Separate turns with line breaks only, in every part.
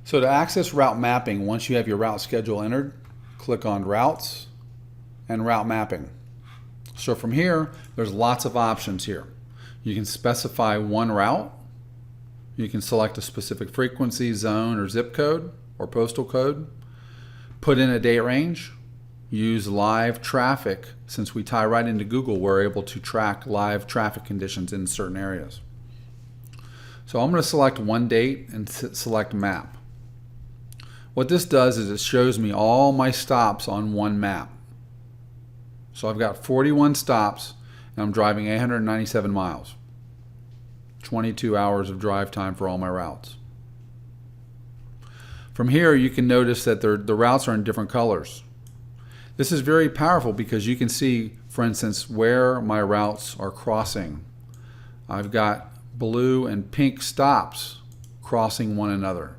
So to access route mapping, once you have your route schedule entered, click on Routes and Route Mapping. So from here, there's lots of options here. You can specify one route. You can select a specific frequency, zone, or zip code, or postal code. Put in a date range. Use live traffic. Since we tie right into Google, we're able to track live traffic conditions in certain areas. So I'm going to select one date and select map. What this does is it shows me all my stops on one map. So I've got 41 stops and I'm driving 897 miles. 22 hours of drive time for all my routes. From here you can notice that the routes are in different colors. This is very powerful because you can see, for instance, where my routes are crossing. I've got blue and pink stops crossing one another.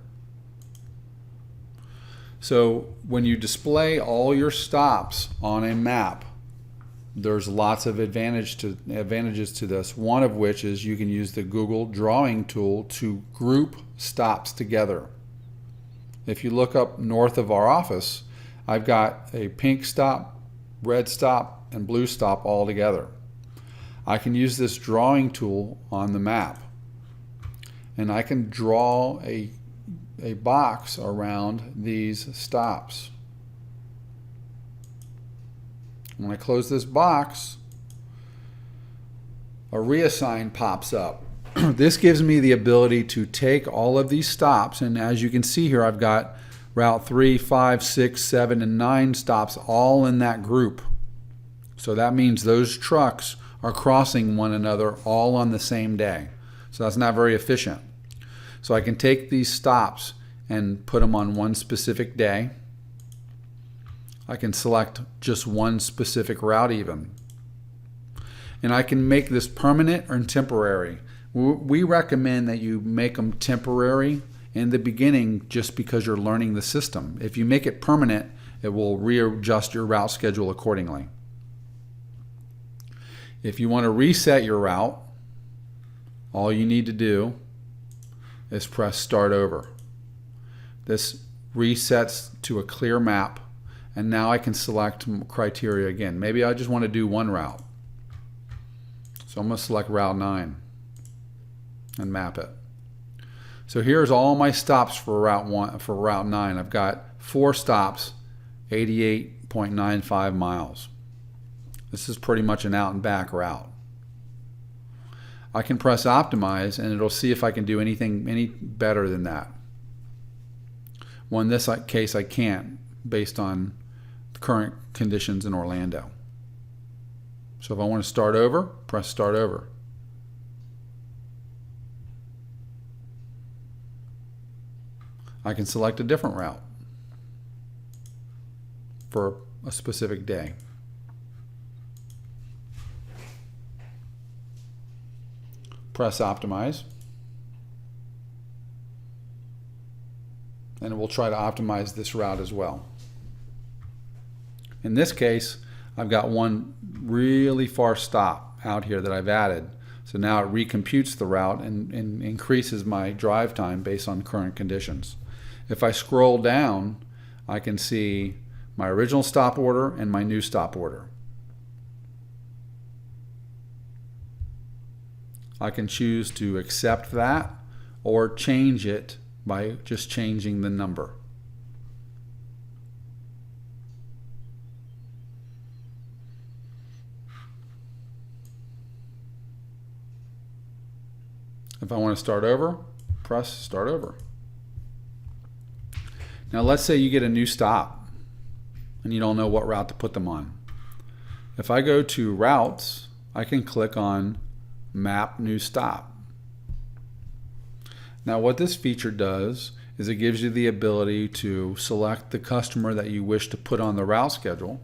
So when you display all your stops on a map, there's lots of advantages to this. One of which is you can use the Google drawing tool to group stops together. If you look up north of our office, I've got a pink stop, red stop, and blue stop all together. I can use this drawing tool on the map, and I can draw a box around these stops. When I close this box, a reassign pops up. This gives me the ability to take all of these stops, and as you can see here, I've got Route 3, 5, 6, 7, and 9 stops all in that group. So that means those trucks are crossing one another all on the same day. So that's not very efficient. So I can take these stops and put them on one specific day. I can select just one specific route even. And I can make this permanent or temporary. We recommend that you make them temporary in the beginning just because you're learning the system. If you make it permanent, it will readjust your route schedule accordingly. If you want to reset your route, all you need to do is press Start Over. This resets to a clear map, and now I can select criteria again. Maybe I just want to do one route. So I'm going to select Route 9 and map it. So here's all my stops for Route 9. I've got 4 stops, 88.95 miles. This is pretty much an out and back route. I can press Optimize and it'll see if I can do anything any better than that. Well, in this case I can't, based on the current conditions in Orlando. So if I want to start over, press Start Over. I can select a different route for a specific day. Press Optimize, and it will try to optimize this route as well. In this case, I've got one really far stop out here that I've added. So now it recomputes the route and increases my drive time based on current conditions. If I scroll down, I can see my original stop order and my new stop order. I can choose to accept that or change it by just changing the number. If I want to start over, press Start Over. Now let's say you get a new stop and you don't know what route to put them on. If I go to Routes, I can click on Map New Stop. Now what this feature does is it gives you the ability to select the customer that you wish to put on the route schedule.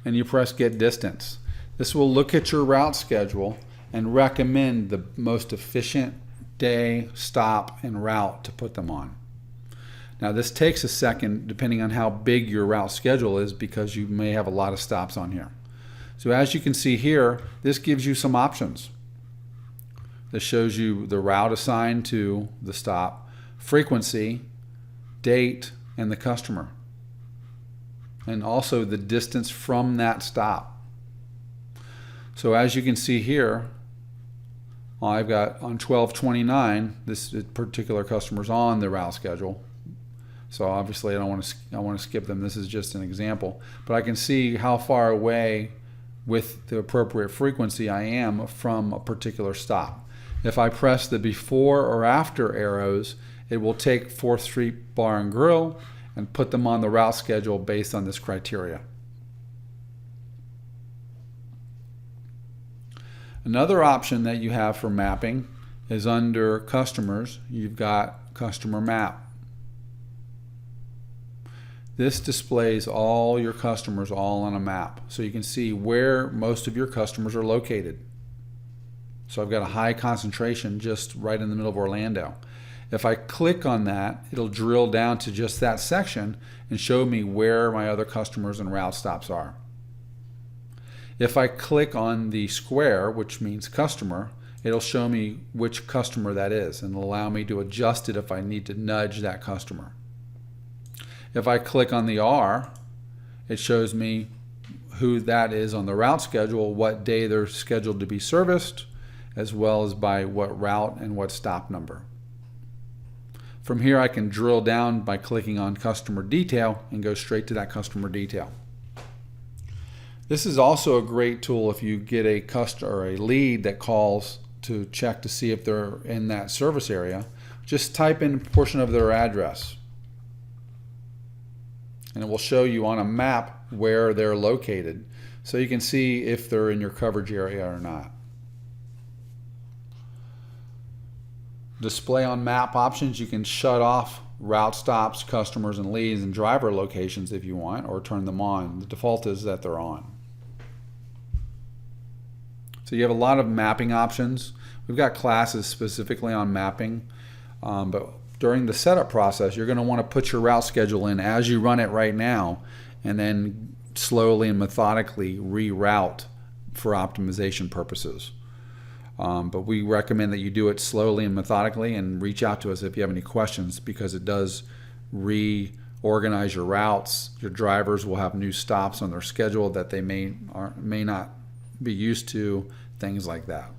And you press Get Distance. This will look at your route schedule and recommend the most efficient day, stop, and route to put them on. Now this takes a second depending on how big your route schedule is because you may have a lot of stops on here. So as you can see here, this gives you some options. This shows you the route assigned to the stop, frequency, date, and the customer. And also the distance from that stop. So as you can see here, I've got on 12/29, this particular customer's on the route schedule. So obviously I want to skip them. This is just an example. But I can see how far away with the appropriate frequency I am from a particular stop. If I press the before or after arrows, it will take 4th Street Bar and Grill and put them on the route schedule based on this criteria. Another option that you have for mapping is under customers. You've got customer map. This displays all your customers all on a map, so you can see where most of your customers are located. So I've got a high concentration just right in the middle of Orlando. If I click on that, it'll drill down to just that section and show me where my other customers and route stops are. If I click on the square, which means customer, it'll show me which customer that is and allow me to adjust it if I need to nudge that customer. If I click on the R, it shows me who that is on the route schedule, what day they're scheduled to be serviced, as well as by what route and what stop number. From here I can drill down by clicking on customer detail and go straight to that customer detail. This is also a great tool if you get a customer or a lead that calls to check to see if they're in that service area. Just type in a portion of their address and it will show you on a map where they're located, so you can see if they're in your coverage area or not. Display on map options, you can shut off route stops, customers and leads, and driver locations if you want, or turn them on. The default is that they're on. So you have a lot of mapping options. We've got classes specifically on mapping, but during the setup process, you're going to want to put your route schedule in as you run it right now, and then slowly and methodically reroute for optimization purposes. But we recommend that you do it slowly and methodically, and reach out to us if you have any questions, because it does reorganize your routes. Your drivers will have new stops on their schedule that they may not be used to, things like that.